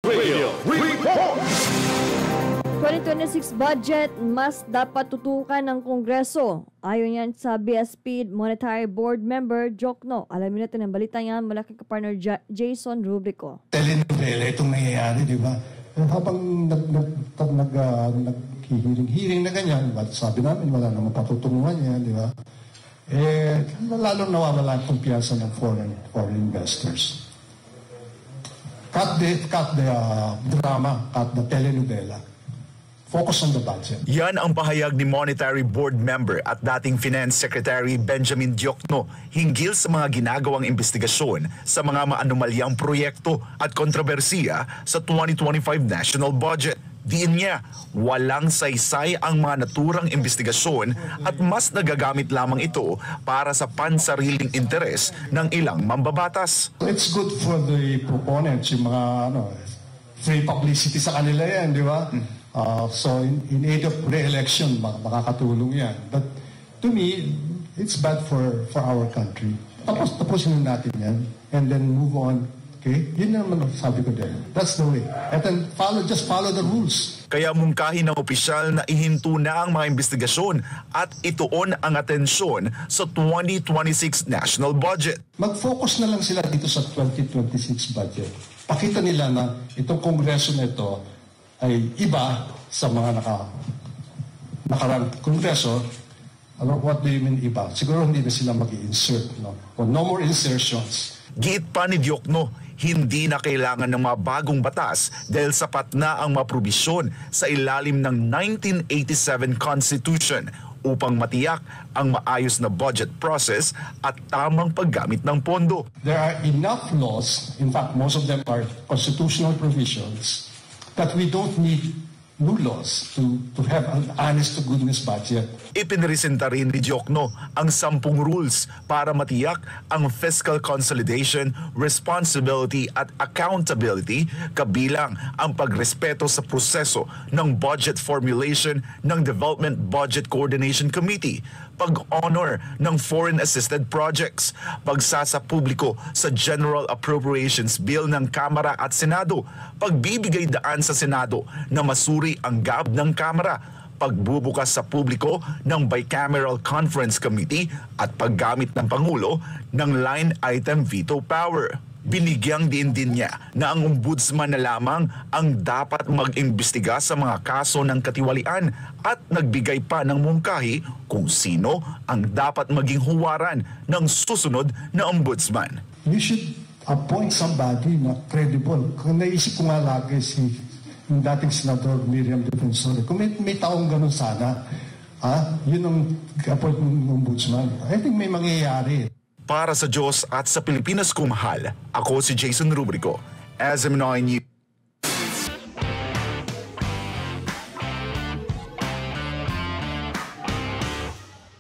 Radio Report! 2026 budget mas dapat tutukan ng Kongreso. Ayon yan sa BSP Monetary Board member Jokno. Alamin natin ang balita niya mula kay kapartner Jason Rubrico. Telenovela itong nangyayari, di ba? Habang naghihiring-hiring na ganyan, sabi namin wala namang patutunguhan yan, di ba? Lalong nawawala ang kumpiyansa ng foreign investors. Cut the drama, cut the telenovela. Focus on the budget. Yan ang pahayag ni Monetary Board member at dating Finance Secretary Benjamin Diokno hinggil sa mga ginagawang investigasyon sa mga maanomalyang proyekto at kontrobersiya sa 2025 national budget. Diin niya, walang saysay ang mga naturang investigasyon at mas nagagamit lamang ito para sa pansariling interes ng ilang mambabatas. It's good for the proponents, yung mga free publicity sa kanila yan, di ba? So in aid of re-election, makakatulong yan. But to me, it's bad for our country. Tapusin natin yan and then move on. Okay? Yun naman sabi ko din. That's the way. And then just follow the rules. Kaya mungkahin ng opisyal na ihinto na ang mga investigasyon at ituon ang atensyon sa 2026 national budget. Mag-focus na lang sila dito sa 2026 budget. Pakita nila na itong kongreso na ito ay iba sa mga nakarang kongreso. What do you mean iba? Siguro hindi na sila mag-i-insert. No more insertions. Giit pa ni Diokno, hindi na kailangan ng mga bagong batas dahil sapat na ang mga probisyon sa ilalim ng 1987 Constitution upang matiyak ang maayos na budget process at tamang paggamit ng pondo. There are enough laws, in fact most of them are constitutional provisions, that we don't need new laws to have an honest-to-goodness budget. Ipinresenta rin ni Diokno ang 10 rules para matiyak ang fiscal consolidation, responsibility at accountability kabilang ang pagrespeto sa proseso ng budget formulation ng Development Budget Coordination Committee, pag-honor ng foreign assisted projects, pagsasa publiko sa General Appropriations Bill ng Kamara at Senado, pagbibigay daan sa Senado na masuri ang gab ng Kamara, pagbubukas sa publiko ng Bicameral Conference Committee at paggamit ng Pangulo ng line item veto power. Binigyang din niya na ang ombudsman na lamang ang dapat mag-imbestiga sa mga kaso ng katiwalian at nagbigay pa ng mungkahi kung sino ang dapat maging huwaran ng susunod na ombudsman. You should appoint somebody na credible. Kung naisip ko nga lagi yung dating Senador Miriam Defensor, kung may taong ganun sana, yun ang appoint ng ombudsman. I think may mangyayari. Para sa Diyos at sa Pilipinas kung mahal, ako si Jason Rubrico, SM9 News.